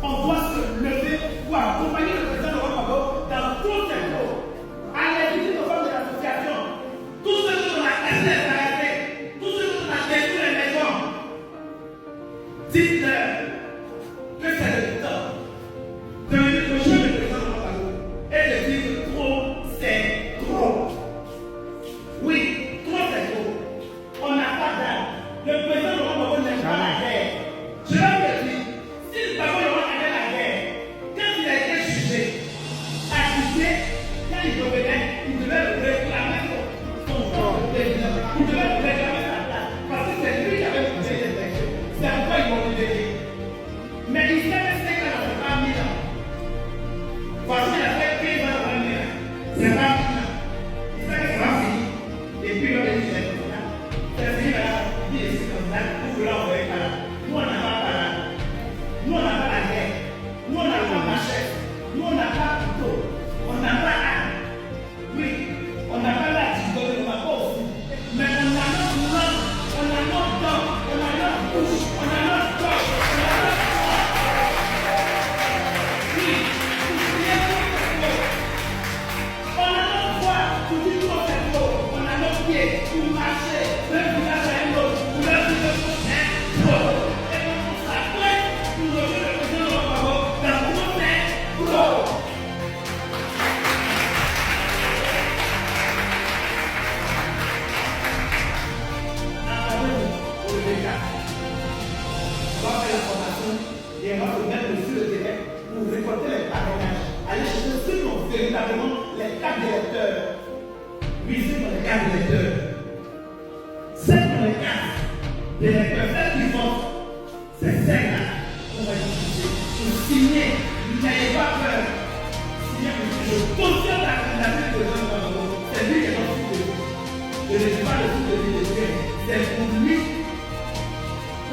On doit se lever pour accompagner le président de Gbagbo dans tout ses rôles. À l'éviter aux femmes de l'association, tous ceux qui ont la cassé les arrêtés, tous ceux qui ont la détruit les maisons, dites-leur que c'est le temps de venir rejoindre le président de Gbagbo et de dire que trop, c'est trop. Oui, trop, c'est trop. On n'a pas d'âme. Le président de Gbagbo n'aime pas la guerre. Je vais vous dire, si le Gbagbo aimait la guerre, quand il a été jugé, accusé, quand il devait réclamer son corps de président. Il devait réclamer sa place. Parce que c'est lui qui avait poussé les élections. C'est pourquoi ils vont libérer. Mais il s'est resté quand on n'a pas mis là. Parce qu'il a fait 15 ans dans le mien. C'est pas fini. Il s'est resté pas fini. Et puis il a dit c'est comme ça. C'est fini là. Il dit c'est comme ça. Vous voulez envoyer par là. Nous on n'a pas par là. Nous on n'a pas la guerre. Nous on n'a pas machette. Nous on n'a pas couteau. On n'a pas arme. Oui, on n'a pas la discorde de ma pauvre. Mais on a notre langue, on a notre dent, on a notre bouche, on a notre corps, on a notre corps. Oui, pour crier tout c'est beau. On a notre voix pour dire tout c'est beau. On a nos pieds pour marcher d'un village à un autre, pour leur dire que c'est beau. Et on s'apprête pour rejoindre le président de Gbagbo dans tout c'est beau. On va faire la formation et on va se mettre sur le terrain pour récolter les parrainages. Aller chercher ceux qui ont véritablement les cartes d'électeurs. Oui, ceux qui ont les cartes d'électeurs. Ceux qui ont les cartes d'électeurs, ceux qui votent, c'est celles-là qu'on va utiliser pour signer. N'ayez pas peur. Signer je cautionne la candidature de Jean Gbagbo. C'est lui qui est dans le sud de lui. Je ne dis pas le sud de lui de Dieu. C'est pour lui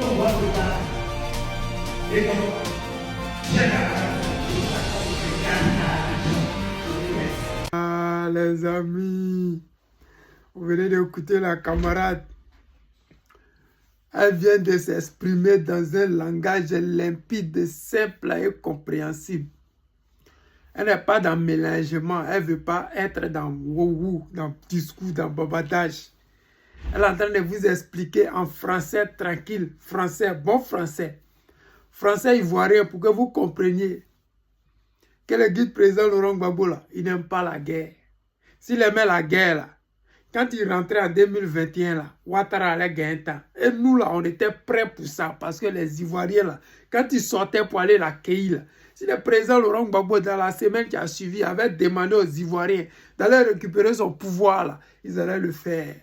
qu'on doit se battre. Et donc, j'ai la Ah, les amis, vous venez d'écouter la camarade. Elle vient de s'exprimer dans un langage limpide, simple et compréhensible. Elle n'est pas dans le mélangement, elle ne veut pas être dans wouhou, dans discours, dans babadage. Elle est en train de vous expliquer en français tranquille, français, bon français. Français ivoirien pour que vous compreniez que le guide président Laurent Gbagbo, là, il n'aime pas la guerre. S'il aimait la guerre, là, quand il rentrait en 2021, là, Ouattara allait gagner un temps. Et nous, là, on était prêts pour ça. Parce que les Ivoiriens, là, quand ils sortaient pour aller l'accueillir, si le président Laurent Gbagbo, dans la semaine qui a suivi, avait demandé aux Ivoiriens d'aller récupérer son pouvoir, là, ils allaient le faire.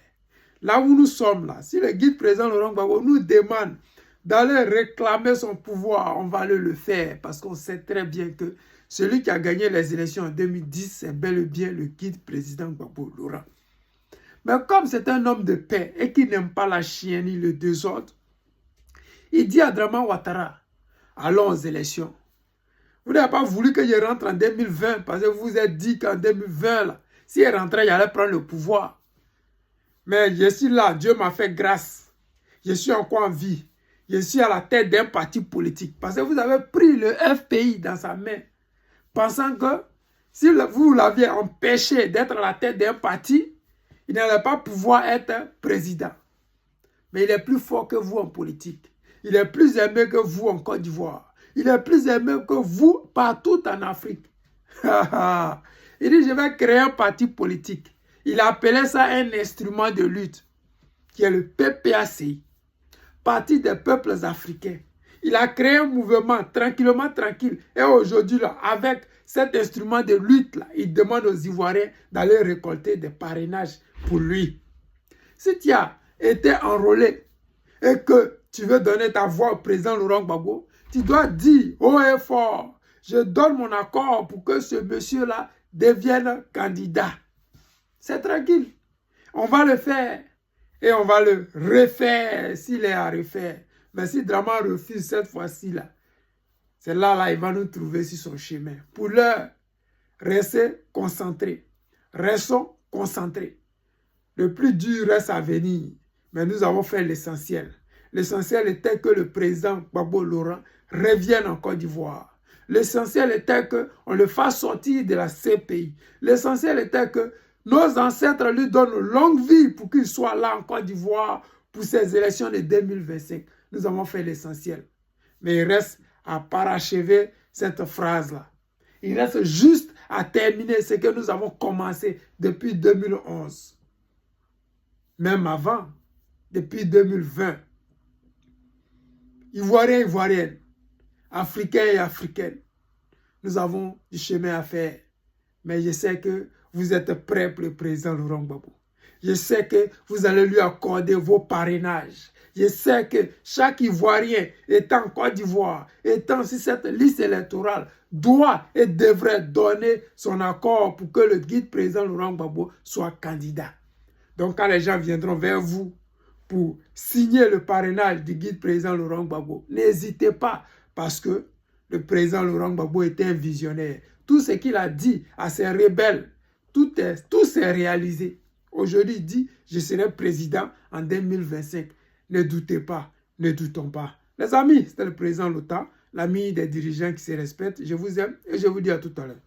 Là où nous sommes, là, si le guide président Laurent Gbagbo nous demande d'aller réclamer son pouvoir, on va le faire. Parce qu'on sait très bien que celui qui a gagné les élections en 2010, c'est bel et bien le guide président Gbagbo Laurent. Mais comme c'est un homme de paix et qui n'aime pas la chienne ni le désordre, il dit à Draman Ouattara, allons aux élections. Vous n'avez pas voulu que je rentre en 2020 parce que vous vous êtes dit qu'en 2020, si je rentrais, j'allais prendre le pouvoir. Mais je suis là, Dieu m'a fait grâce. Je suis encore en vie. Je suis à la tête d'un parti politique. Parce que vous avez pris le FPI dans sa main. Pensant que si vous l'aviez empêché d'être à la tête d'un parti, il n'allait pas pouvoir être président. Mais il est plus fort que vous en politique. Il est plus aimé que vous en Côte d'Ivoire. Il est plus aimé que vous partout en Afrique. Il dit, je vais créer un parti politique. Il appelait ça un instrument de lutte, qui est le PPACI, Parti des peuples africains. Il a créé un mouvement tranquillement tranquille. Et aujourd'hui, là, avec cet instrument de lutte, là, il demande aux Ivoiriens d'aller récolter des parrainages pour lui. Si tu as été enrôlé et que tu veux donner ta voix au président Laurent Gbagbo, tu dois dire haut et fort, je donne mon accord pour que ce monsieur-là devienne candidat. C'est tranquille. On va le faire. Et on va le refaire s'il est à refaire. Mais si Draman refuse cette fois-ci, là, c'est là, il va nous trouver sur son chemin. Pour l'heure, restez concentrés. Restons concentrés. Le plus dur reste à venir. Mais nous avons fait l'essentiel. L'essentiel était que le président Gbagbo Laurent revienne en Côte d'Ivoire. L'essentiel était qu'on le fasse sortir de la CPI. L'essentiel était que nos ancêtres lui donnent longue vie pour qu'il soit là en Côte d'Ivoire pour ces élections de 2025. Nous avons fait l'essentiel. Mais il reste à parachever cette phrase-là. Il reste juste à terminer ce que nous avons commencé depuis 2011. Même avant, depuis 2020. Ivoiriens, Ivoiriennes, Africains et Africaines, nous avons du chemin à faire. Mais je sais que vous êtes prêts pour le président Laurent Gbagbo. Je sais que vous allez lui accorder vos parrainages. Je sais que chaque Ivoirien étant en Côte d'Ivoire, étant sur cette liste électorale, doit et devrait donner son accord pour que le guide président Laurent Gbagbo soit candidat. Donc quand les gens viendront vers vous pour signer le parrainage du guide président Laurent Gbagbo, n'hésitez pas, parce que le président Laurent Gbagbo était un visionnaire. Tout ce qu'il a dit à ses rebelles, tout s'est réalisé. Aujourd'hui, il dit, je serai président en 2025. Ne doutez pas, ne doutons pas. Les amis, c'était le président Lota, l'ami des dirigeants qui se respectent. Je vous aime et je vous dis à tout à l'heure.